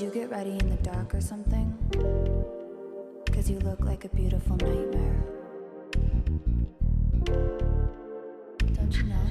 you get ready in the dark or something? 'Cause you look like a beautiful nightmare. Don't you know?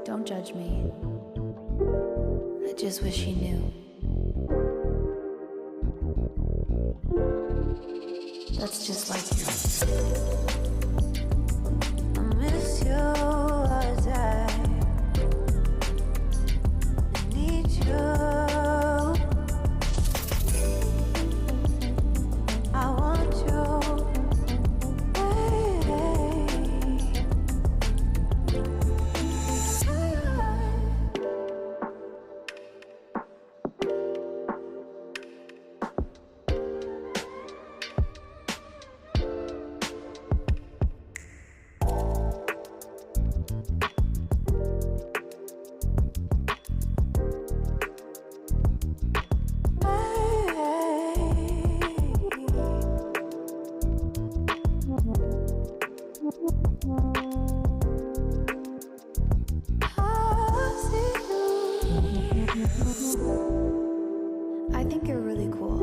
Don't judge me. I just wish he knew. That's just like you. I miss you all the time. I need you. I want you. I think you're really cool.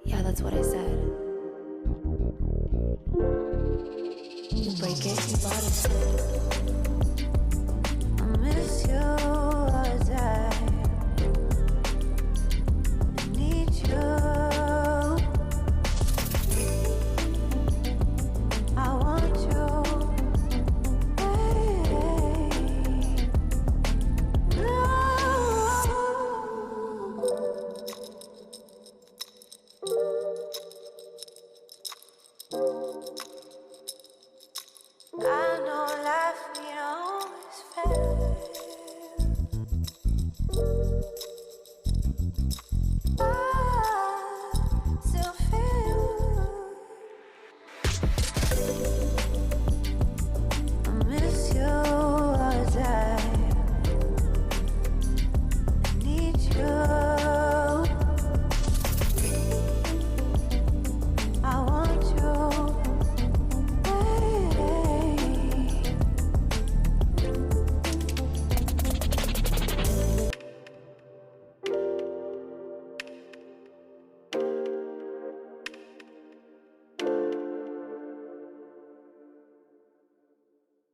Yeah, that's what I said. You break it, you bought it. I miss you all the time. I need you. I want you. I know life ain't always fair. I still feel